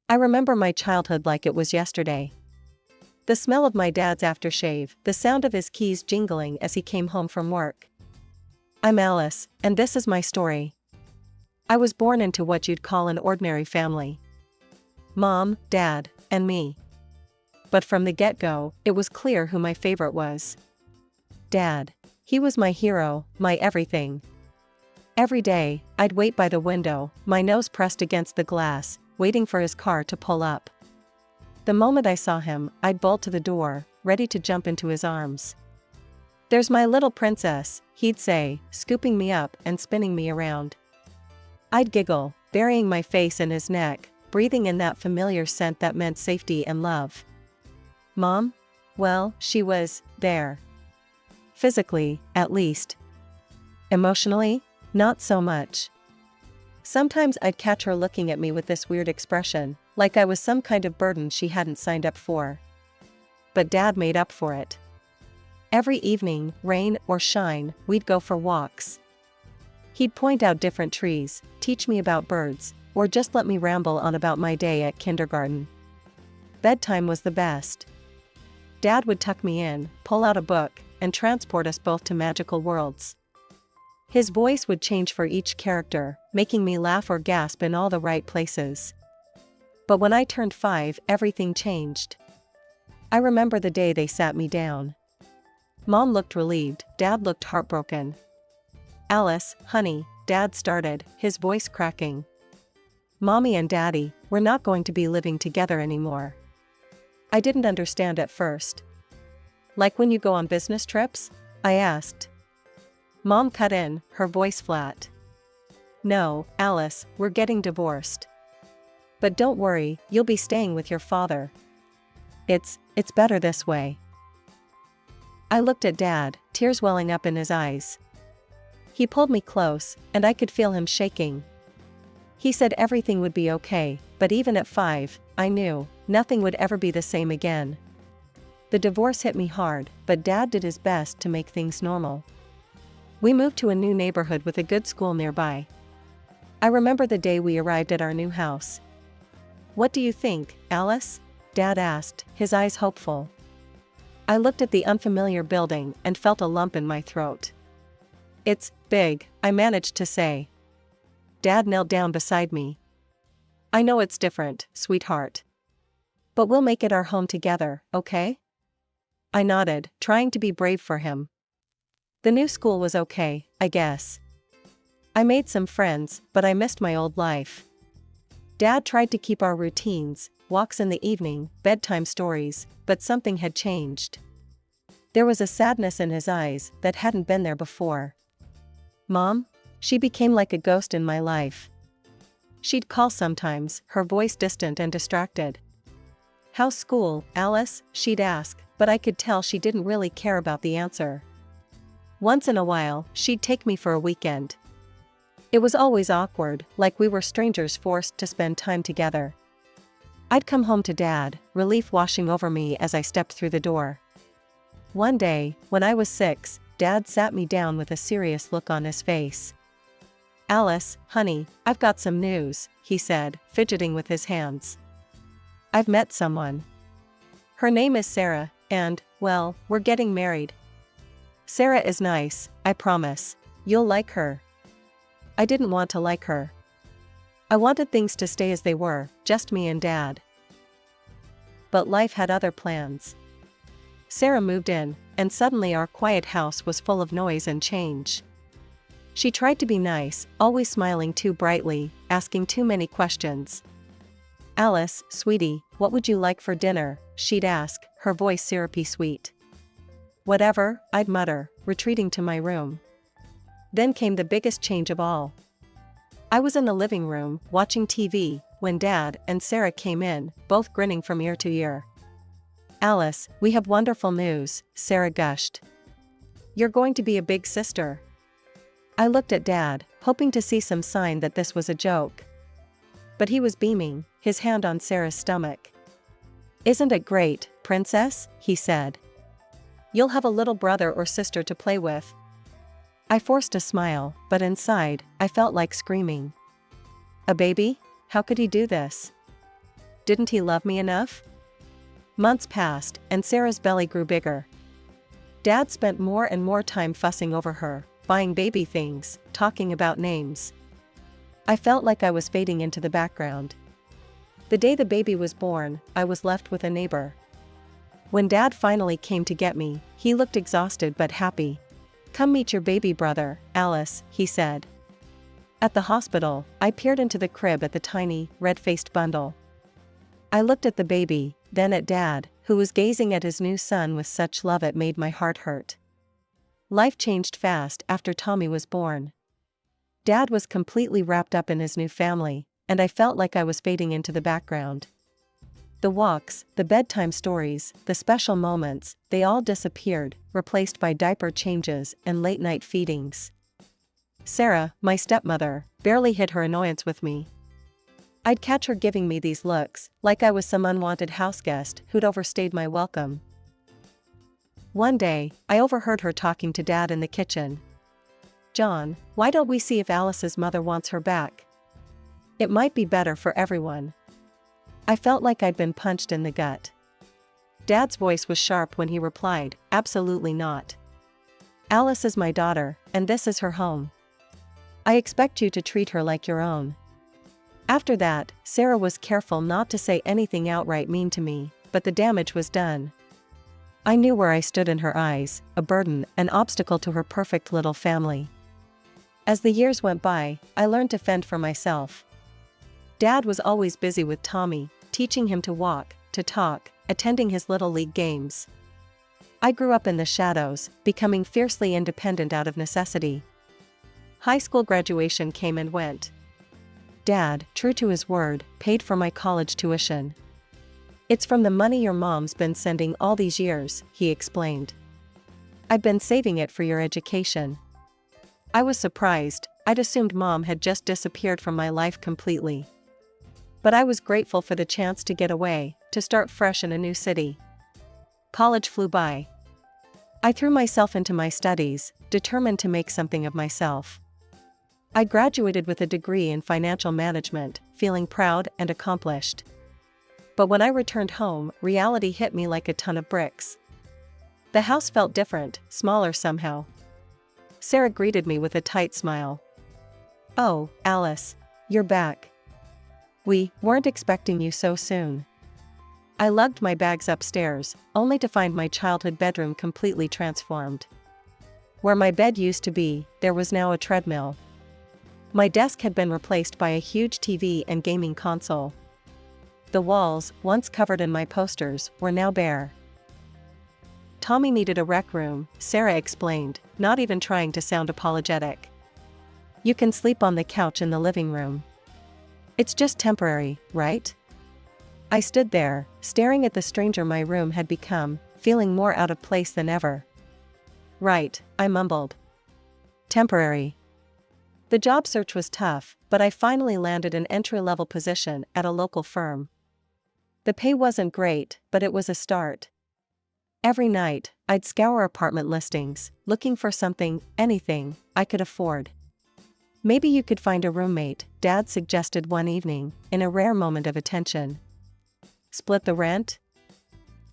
I remember my childhood like it was yesterday. The smell of my dad's aftershave, the sound of his keys jingling as he came home from work. I'm Alice, and this is my story. I was born into what you'd call an ordinary family. Mom, Dad, and me. But from the get-go, it was clear who my favorite was. Dad. He was my hero, my everything. Every day, I'd wait by the window, my nose pressed against the glass, waiting for his car to pull up. The moment I saw him, I'd bolt to the door, ready to jump into his arms. "There's my little princess," he'd say, scooping me up and spinning me around. I'd giggle, burying my face in his neck, breathing in that familiar scent that meant safety and love. Mom? Well, she was there. Physically, at least. Emotionally? Not so much. Sometimes I'd catch her looking at me with this weird expression, like I was some kind of burden she hadn't signed up for. But Dad made up for it. Every evening, rain or shine, we'd go for walks. He'd point out different trees, teach me about birds, or just let me ramble on about my day at kindergarten. Bedtime was the best. Dad would tuck me in, pull out a book, and transport us both to magical worlds. His voice would change for each character, making me laugh or gasp in all the right places. But when I turned 5, everything changed. I remember the day they sat me down. Mom looked relieved, Dad looked heartbroken. "Alice, honey," Dad started, his voice cracking. "Mommy and Daddy, we're not going to be living together anymore." I didn't understand at first. "Like when you go on business trips?" I asked. Mom cut in, her voice flat. "No, Alice, we're getting divorced. But don't worry, you'll be staying with your father. It's better this way." I looked at Dad, tears welling up in his eyes. He pulled me close, and I could feel him shaking. He said everything would be okay, but even at 5, I knew, nothing would ever be the same again. The divorce hit me hard, but Dad did his best to make things normal. We moved to a new neighborhood with a good school nearby. I remember the day we arrived at our new house. "What do you think, Alice?" Dad asked, his eyes hopeful. I looked at the unfamiliar building and felt a lump in my throat. "It's big," I managed to say. Dad knelt down beside me. "I know it's different, sweetheart. But we'll make it our home together, okay?" I nodded, trying to be brave for him. The new school was okay, I guess. I made some friends, but I missed my old life. Dad tried to keep our routines, walks in the evening, bedtime stories, but something had changed. There was a sadness in his eyes that hadn't been there before. Mom? She became like a ghost in my life. She'd call sometimes, her voice distant and distracted. "How's school, Alice?" she'd ask, but I could tell she didn't really care about the answer. Once in a while, she'd take me for a weekend. It was always awkward, like we were strangers forced to spend time together. I'd come home to Dad, relief washing over me as I stepped through the door. One day, when I was 6, Dad sat me down with a serious look on his face. "Alice, honey, I've got some news," he said, fidgeting with his hands. "I've met someone. Her name is Sarah, and, well, we're getting married. Sarah is nice, I promise. You'll like her." I didn't want to like her. I wanted things to stay as they were, just me and Dad. But life had other plans. Sarah moved in, and suddenly our quiet house was full of noise and change. She tried to be nice, always smiling too brightly, asking too many questions. "Alice, sweetie, what would you like for dinner?" she'd ask, her voice syrupy sweet. "Whatever," I'd mutter, retreating to my room. Then came the biggest change of all. I was in the living room, watching TV, when Dad and Sarah came in, both grinning from ear to ear. "Alice, we have wonderful news," Sarah gushed. "You're going to be a big sister." I looked at Dad, hoping to see some sign that this was a joke. But he was beaming, his hand on Sarah's stomach. "Isn't it great, princess?" he said. "You'll have a little brother or sister to play with." I forced a smile, but inside, I felt like screaming. A baby? How could he do this? Didn't he love me enough? Months passed, and Sarah's belly grew bigger. Dad spent more and more time fussing over her, buying baby things, talking about names. I felt like I was fading into the background. The day the baby was born, I was left with a neighbor. When Dad finally came to get me, he looked exhausted but happy. "Come meet your baby brother, Alice," he said. At the hospital, I peered into the crib at the tiny, red-faced bundle. I looked at the baby, then at Dad, who was gazing at his new son with such love it made my heart hurt. Life changed fast after Tommy was born. Dad was completely wrapped up in his new family, and I felt like I was fading into the background. The walks, the bedtime stories, the special moments, they all disappeared, replaced by diaper changes and late-night feedings. Sarah, my stepmother, barely hid her annoyance with me. I'd catch her giving me these looks, like I was some unwanted houseguest who'd overstayed my welcome. One day, I overheard her talking to Dad in the kitchen. "John, why don't we see if Alice's mother wants her back? It might be better for everyone." I felt like I'd been punched in the gut. Dad's voice was sharp when he replied, "Absolutely not. Alice is my daughter, and this is her home. I expect you to treat her like your own." After that, Sarah was careful not to say anything outright mean to me, but the damage was done. I knew where I stood in her eyes, a burden, an obstacle to her perfect little family. As the years went by, I learned to fend for myself. Dad was always busy with Tommy, teaching him to walk, to talk, attending his little league games. I grew up in the shadows, becoming fiercely independent out of necessity. High school graduation came and went. Dad, true to his word, paid for my college tuition. "It's from the money your mom's been sending all these years," he explained. "I've been saving it for your education." I was surprised. I'd assumed Mom had just disappeared from my life completely. But I was grateful for the chance to get away, to start fresh in a new city. College flew by. I threw myself into my studies, determined to make something of myself. I graduated with a degree in financial management, feeling proud and accomplished. But when I returned home, reality hit me like a ton of bricks. The house felt different, smaller somehow. Sarah greeted me with a tight smile. "Oh, Alice, you're back. We weren't expecting you so soon." I lugged my bags upstairs, only to find my childhood bedroom completely transformed. Where my bed used to be, there was now a treadmill. My desk had been replaced by a huge TV and gaming console. The walls, once covered in my posters, were now bare. "Tommy needed a rec room," Sarah explained, not even trying to sound apologetic. "You can sleep on the couch in the living room. It's just temporary, right?" I stood there, staring at the stranger my room had become, feeling more out of place than ever. "Right," I mumbled. "Temporary." The job search was tough, but I finally landed an entry-level position at a local firm. The pay wasn't great, but it was a start. Every night, I'd scour apartment listings, looking for something, anything, I could afford. "Maybe you could find a roommate," Dad suggested one evening, in a rare moment of attention. "Split the rent?"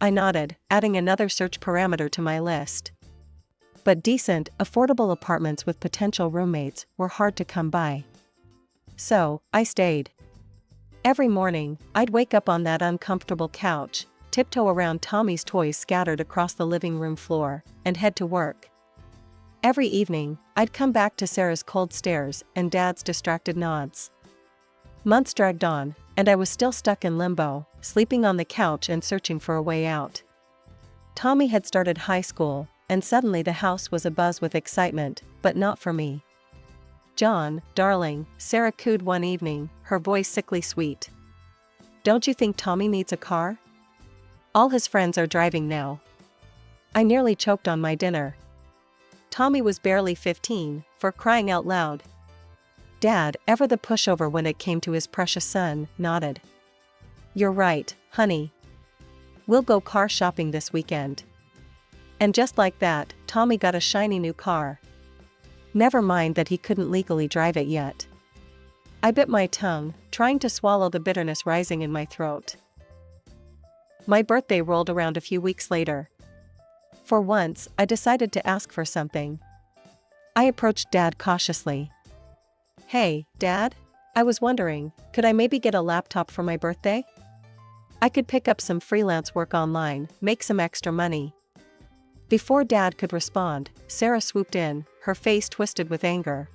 I nodded, adding another search parameter to my list. But decent, affordable apartments with potential roommates were hard to come by. So, I stayed. Every morning, I'd wake up on that uncomfortable couch, tiptoe around Tommy's toys scattered across the living room floor, and head to work. Every evening, I'd come back to Sarah's cold stares and Dad's distracted nods. Months dragged on, and I was still stuck in limbo, sleeping on the couch and searching for a way out. Tommy had started high school, and suddenly the house was abuzz with excitement, but not for me. "John, darling," Sarah cooed one evening, her voice sickly sweet. "Don't you think Tommy needs a car? All his friends are driving now." I nearly choked on my dinner. Tommy was barely 15, for crying out loud. Dad, ever the pushover when it came to his precious son, nodded. "You're right, honey. We'll go car shopping this weekend." And just like that, Tommy got a shiny new car. Never mind that he couldn't legally drive it yet. I bit my tongue, trying to swallow the bitterness rising in my throat. My birthday rolled around a few weeks later. For once, I decided to ask for something. I approached Dad cautiously. "Hey, Dad? I was wondering, could I maybe get a laptop for my birthday? I could pick up some freelance work online, make some extra money." Before Dad could respond, Sarah swooped in, her face twisted with anger.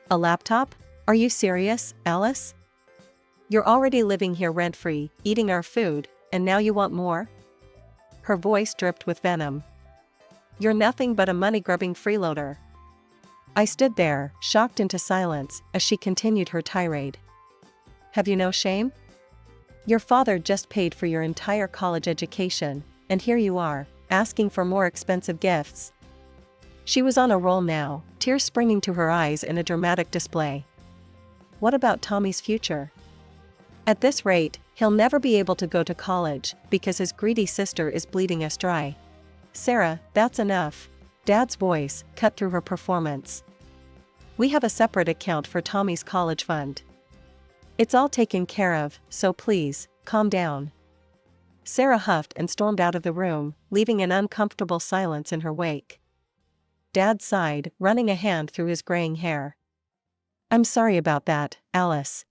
"A laptop? Are you serious, Alice? You're already living here rent-free, eating our food, and now you want more?" Her voice dripped with venom. "You're nothing but a money-grubbing freeloader." I stood there, shocked into silence, as she continued her tirade. "Have you no shame? Your father just paid for your entire college education, and here you are, asking for more expensive gifts." She was on a roll now, tears springing to her eyes in a dramatic display. What about Tommy's future? At this rate, he'll never be able to go to college, because his greedy sister is bleeding us dry. "Sarah, that's enough." Dad's voice cut through her performance. "We have a separate account for Tommy's college fund. It's all taken care of, so please, calm down." Sarah huffed and stormed out of the room, leaving an uncomfortable silence in her wake. Dad sighed, running a hand through his graying hair. "I'm sorry about that, Alice.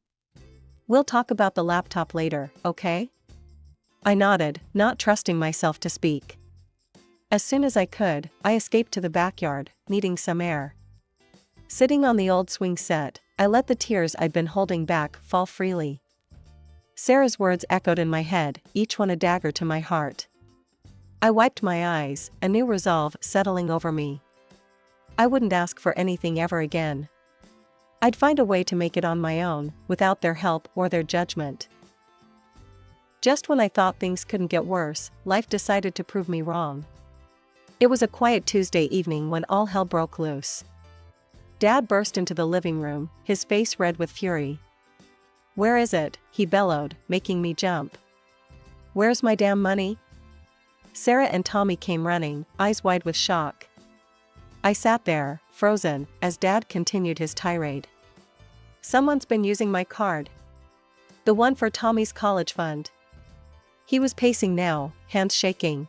We'll talk about the laptop later, okay?" I nodded, not trusting myself to speak. As soon as I could, I escaped to the backyard, needing some air. Sitting on the old swing set, I let the tears I'd been holding back fall freely. Sarah's words echoed in my head, each one a dagger to my heart. I wiped my eyes, a new resolve settling over me. I wouldn't ask for anything ever again. I'd find a way to make it on my own, without their help or their judgment. Just when I thought things couldn't get worse, life decided to prove me wrong. It was a quiet Tuesday evening when all hell broke loose. Dad burst into the living room, his face red with fury. "Where is it?" he bellowed, making me jump. "Where's my damn money?" Sarah and Tommy came running, eyes wide with shock. I sat there, frozen, as Dad continued his tirade. "Someone's been using my card. The one for Tommy's college fund." He was pacing now, hands shaking.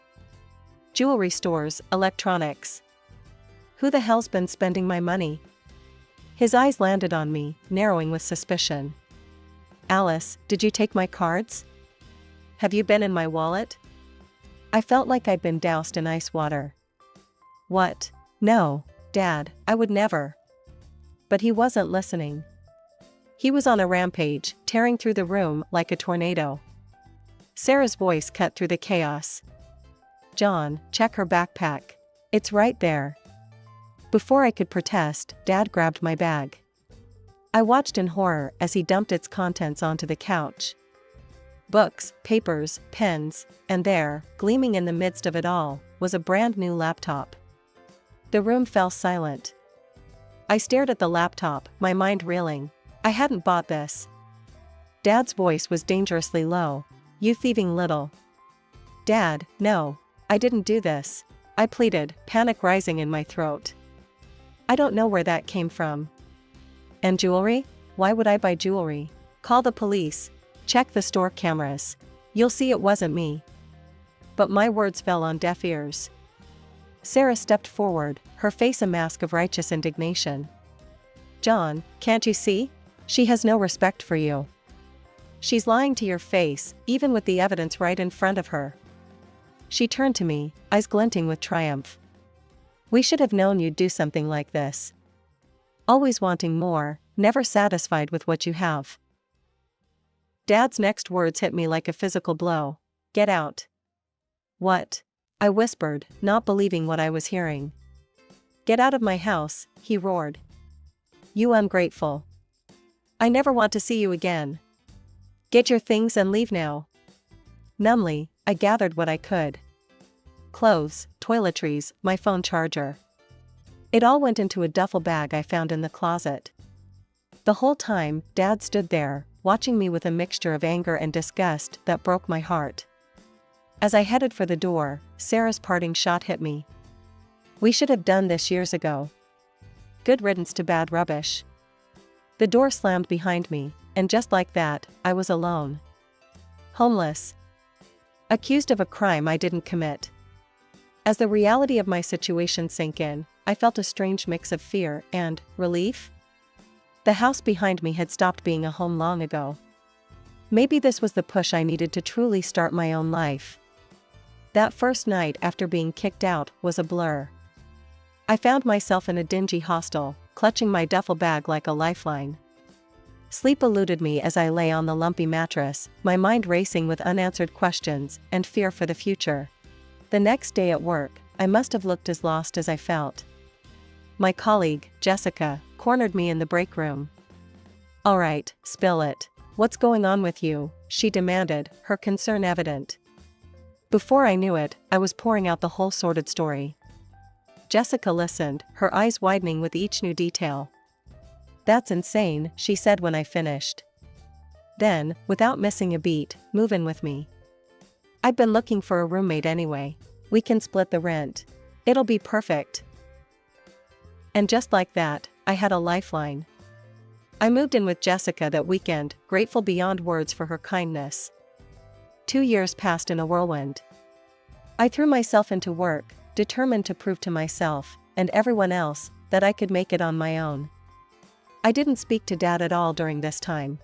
"Jewelry stores, electronics. Who the hell's been spending my money?" His eyes landed on me, narrowing with suspicion. "Alice, did you take my cards? Have you been in my wallet?" I felt like I'd been doused in ice water. "What? No, Dad, I would never." But he wasn't listening. He was on a rampage, tearing through the room like a tornado. Sarah's voice cut through the chaos. "John, check her backpack. It's right there." Before I could protest, Dad grabbed my bag. I watched in horror as he dumped its contents onto the couch. Books, papers, pens, and there, gleaming in the midst of it all, was a brand new laptop. The room fell silent. I stared at the laptop, my mind reeling. I hadn't bought this. Dad's voice was dangerously low. "You thieving little..." "Dad, no. I didn't do this," I pleaded, panic rising in my throat. "I don't know where that came from." "And jewelry? Why would I buy jewelry? Call the police. Check the store cameras. You'll see it wasn't me." But my words fell on deaf ears. Sarah stepped forward, her face a mask of righteous indignation. "John, can't you see? She has no respect for you. She's lying to your face, even with the evidence right in front of her." She turned to me, eyes glinting with triumph. "We should have known you'd do something like this. Always wanting more, never satisfied with what you have." Dad's next words hit me like a physical blow. "Get out." "What?" I whispered, not believing what I was hearing. "Get out of my house," he roared. "You ungrateful. I never want to see you again. Get your things and leave now." Numbly, I gathered what I could. Clothes, toiletries, my phone charger. It all went into a duffel bag I found in the closet. The whole time, Dad stood there, watching me with a mixture of anger and disgust that broke my heart. As I headed for the door, Sarah's parting shot hit me. "We should have done this years ago. Good riddance to bad rubbish." The door slammed behind me, and just like that, I was alone. Homeless. Accused of a crime I didn't commit. As the reality of my situation sank in, I felt a strange mix of fear and relief. The house behind me had stopped being a home long ago. Maybe this was the push I needed to truly start my own life. That first night after being kicked out was a blur. I found myself in a dingy hostel, clutching my duffel bag like a lifeline. Sleep eluded me as I lay on the lumpy mattress, my mind racing with unanswered questions and fear for the future. The next day at work, I must have looked as lost as I felt. My colleague, Jessica, cornered me in the break room. "All right, spill it. What's going on with you?" she demanded, her concern evident. Before I knew it, I was pouring out the whole sordid story. Jessica listened, her eyes widening with each new detail. "That's insane," she said when I finished. Then, without missing a beat, "Move in with me. I've been looking for a roommate anyway. We can split the rent. It'll be perfect." And just like that, I had a lifeline. I moved in with Jessica that weekend, grateful beyond words for her kindness. 2 years passed in a whirlwind. I threw myself into work, determined to prove to myself, and everyone else, that I could make it on my own. I didn't speak to Dad at all during this time.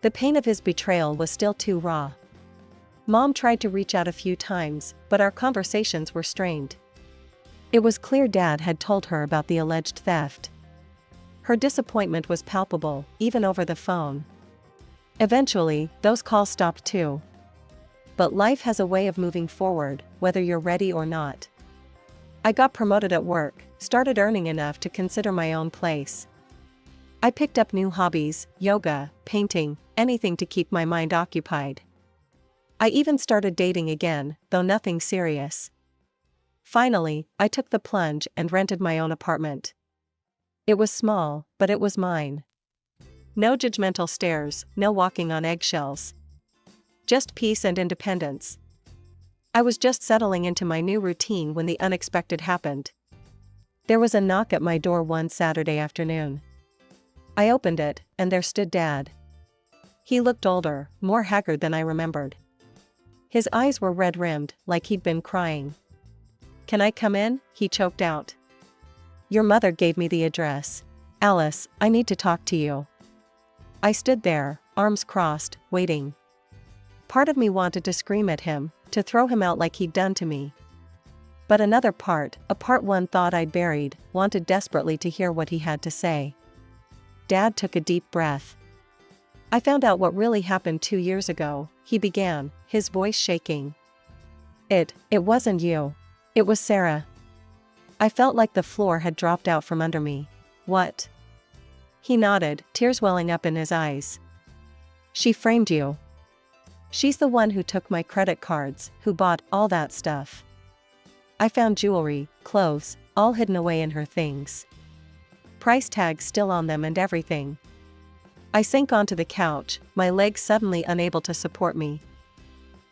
The pain of his betrayal was still too raw. Mom tried to reach out a few times, but our conversations were strained. It was clear Dad had told her about the alleged theft. Her disappointment was palpable, even over the phone. Eventually, those calls stopped too. But life has a way of moving forward, whether you're ready or not. I got promoted at work, started earning enough to consider my own place. I picked up new hobbies, yoga, painting, anything to keep my mind occupied. I even started dating again, though nothing serious. Finally, I took the plunge and rented my own apartment. It was small, but it was mine. No judgmental stares, no walking on eggshells. Just peace and independence. I was just settling into my new routine when the unexpected happened. There was a knock at my door one Saturday afternoon. I opened it, and there stood Dad. He looked older, more haggard than I remembered. His eyes were red-rimmed, like he'd been crying. "Can I come in?" he choked out. "Your mother gave me the address. Alice, I need to talk to you." I stood there, arms crossed, waiting. Part of me wanted to scream at him, to throw him out like he'd done to me. But another part, a part one thought I'd buried, wanted desperately to hear what he had to say. Dad took a deep breath. "I found out what really happened 2 years ago," he began, his voice shaking. It wasn't you. It was Sarah." I felt like the floor had dropped out from under me. "What?" He nodded, tears welling up in his eyes. "She framed you. She's the one who took my credit cards, who bought all that stuff. I found jewelry, clothes, all hidden away in her things. Price tags still on them and everything." I sank onto the couch, my legs suddenly unable to support me.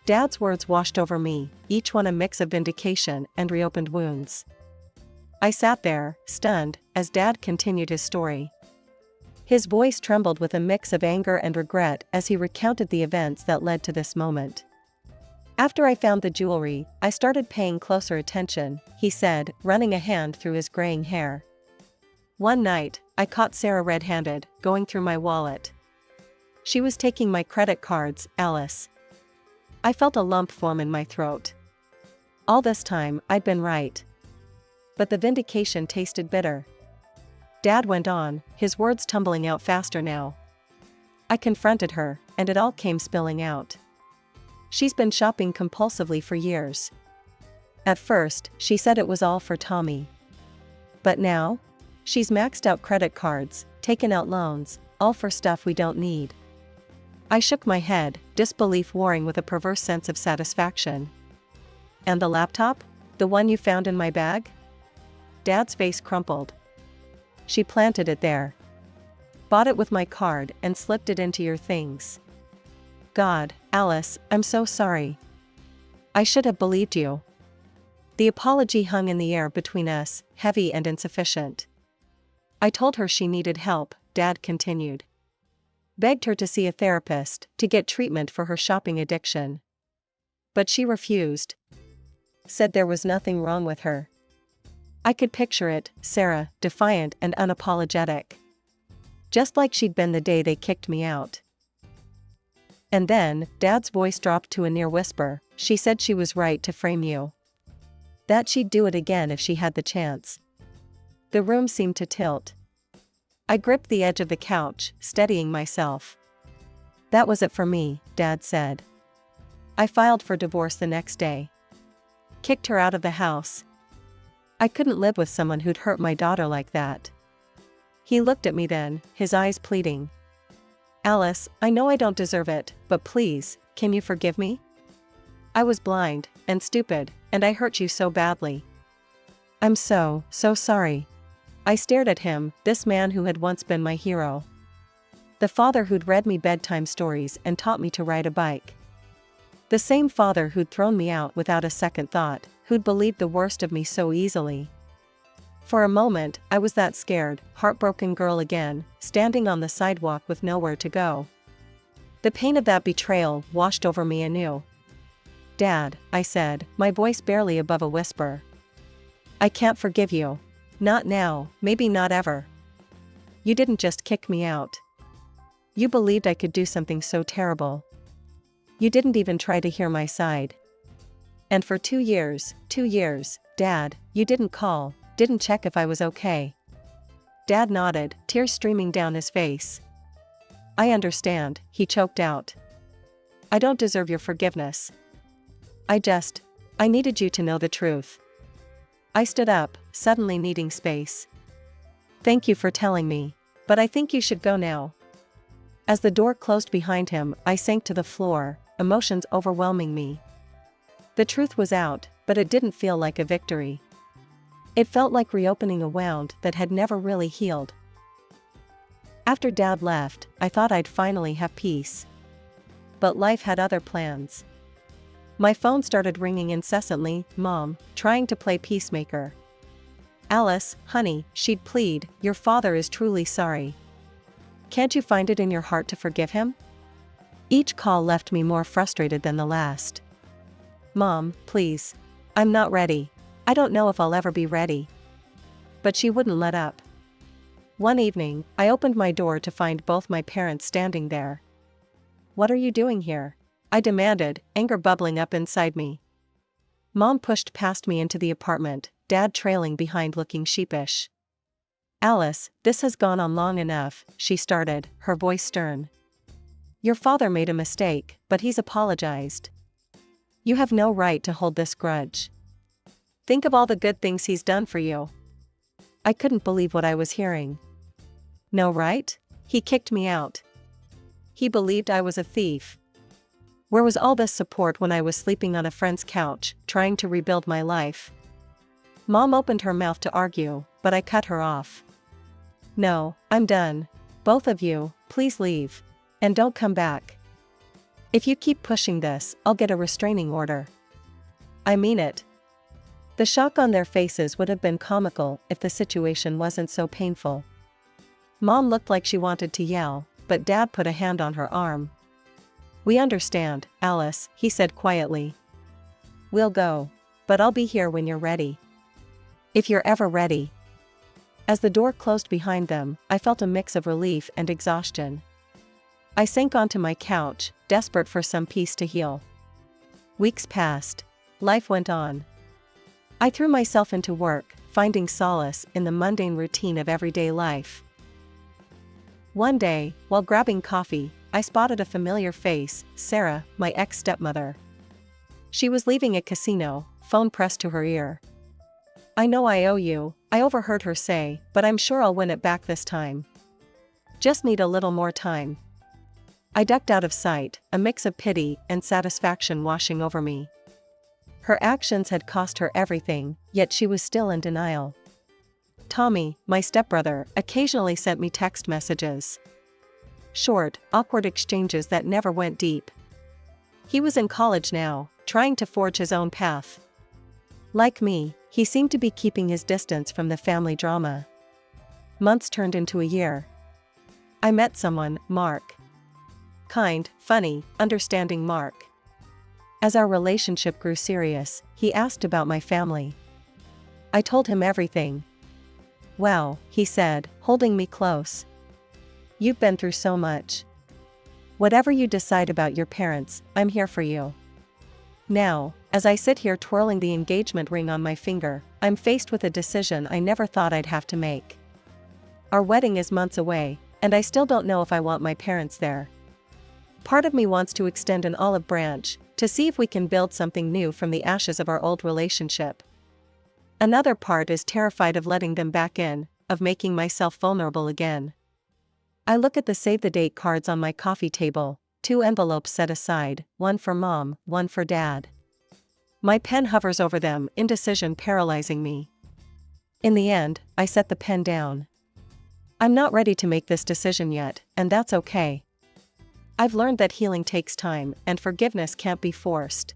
Dad's words washed over me, each one a mix of vindication and reopened wounds. I sat there, stunned, as Dad continued his story. His voice trembled with a mix of anger and regret as he recounted the events that led to this moment. "After I found the jewelry, I started paying closer attention," he said, running a hand through his graying hair. "One night, I caught Sarah red-handed, going through my wallet. She was taking my credit cards, Alice. I felt a lump form in my throat. All this time, I'd been right. But the vindication tasted bitter." Dad went on, his words tumbling out faster now. "I confronted her, and it all came spilling out. She's been shopping compulsively for years. At first, she said it was all for Tommy. But now? She's maxed out credit cards, taken out loans, all for stuff we don't need." I shook my head, disbelief warring with a perverse sense of satisfaction. "And the laptop? The one you found in my bag?" Dad's face crumpled. "She planted it there. Bought it with my card and slipped it into your things. God, Alice, I'm so sorry. I should have believed you." The apology hung in the air between us, heavy and insufficient. I told her she needed help, Dad continued. Begged her to see a therapist to get treatment for her shopping addiction. But she refused. Said there was nothing wrong with her. I could picture it, Sarah, defiant and unapologetic. Just like she'd been the day they kicked me out. And then, Dad's voice dropped to a near whisper, she said she was right to frame you. That she'd do it again if she had the chance. The room seemed to tilt. I gripped the edge of the couch, steadying myself. That was it for me, Dad said. I filed for divorce the next day. Kicked her out of the house. I couldn't live with someone who'd hurt my daughter like that. He looked at me then, his eyes pleading. Alice, I know I don't deserve it, but please, can you forgive me? I was blind, and stupid, and I hurt you so badly. I'm so sorry. I stared at him, this man who had once been my hero. The father who'd read me bedtime stories and taught me to ride a bike. The same father who'd thrown me out without a second thought, who'd believed the worst of me so easily. For a moment, I was that scared, heartbroken girl again, standing on the sidewalk with nowhere to go. The pain of that betrayal washed over me anew. Dad, I said, my voice barely above a whisper. I can't forgive you. Not now, maybe not ever. You didn't just kick me out. You believed I could do something so terrible. You didn't even try to hear my side. And for 2 years, Dad, you didn't call. Didn't check if I was okay. Dad nodded, tears streaming down his face. I understand, he choked out. I don't deserve your forgiveness. I needed you to know the truth. I stood up, suddenly needing space. Thank you for telling me, but I think you should go now. As the door closed behind him, I sank to the floor, emotions overwhelming me. The truth was out, but it didn't feel like a victory. It felt like reopening a wound that had never really healed. After Dad left, I thought I'd finally have peace. But life had other plans. My phone started ringing incessantly, Mom, trying to play peacemaker. Alice, honey, she'd plead, your father is truly sorry. Can't you find it in your heart to forgive him? Each call left me more frustrated than the last. Mom, please. I'm not ready. I don't know if I'll ever be ready. But she wouldn't let up. One evening, I opened my door to find both my parents standing there. What are you doing here? I demanded, anger bubbling up inside me. Mom pushed past me into the apartment, Dad trailing behind looking sheepish. Alice, this has gone on long enough, she started, her voice stern. Your father made a mistake, but he's apologized. You have no right to hold this grudge. Think of all the good things he's done for you. I couldn't believe what I was hearing. No right? He kicked me out. He believed I was a thief. Where was all this support when I was sleeping on a friend's couch, trying to rebuild my life? Mom opened her mouth to argue, but I cut her off. No, I'm done. Both of you, please leave. And don't come back. If you keep pushing this, I'll get a restraining order. I mean it. The shock on their faces would have been comical if the situation wasn't so painful. Mom looked like she wanted to yell, but Dad put a hand on her arm. We understand, Alice, he said quietly. We'll go, but I'll be here when you're ready. If you're ever ready. As the door closed behind them, I felt a mix of relief and exhaustion. I sank onto my couch, desperate for some peace to heal. Weeks passed. Life went on. I threw myself into work, finding solace in the mundane routine of everyday life. One day, while grabbing coffee, I spotted a familiar face, Sarah, my ex-stepmother. She was leaving a casino, phone pressed to her ear. I know I owe you, I overheard her say, but I'm sure I'll win it back this time. Just need a little more time. I ducked out of sight, a mix of pity and satisfaction washing over me. Her actions had cost her everything, yet she was still in denial. Tommy, my stepbrother, occasionally sent me text messages. Short, awkward exchanges that never went deep. He was in college now, trying to forge his own path. Like me, he seemed to be keeping his distance from the family drama. Months turned into a year. I met someone, Mark. Kind, funny, understanding Mark. As our relationship grew serious, he asked about my family. I told him everything. Wow, he said, holding me close. You've been through so much. Whatever you decide about your parents, I'm here for you. Now, as I sit here twirling the engagement ring on my finger, I'm faced with a decision I never thought I'd have to make. Our wedding is months away, and I still don't know if I want my parents there. Part of me wants to extend an olive branch, to see if we can build something new from the ashes of our old relationship. Another part is terrified of letting them back in, of making myself vulnerable again. I look at the save the date cards on my coffee table, 2 envelopes set aside, one for Mom, one for Dad. My pen hovers over them, indecision paralyzing me. In the end, I set the pen down. I'm not ready to make this decision yet, and that's okay. I've learned that healing takes time, and forgiveness can't be forced.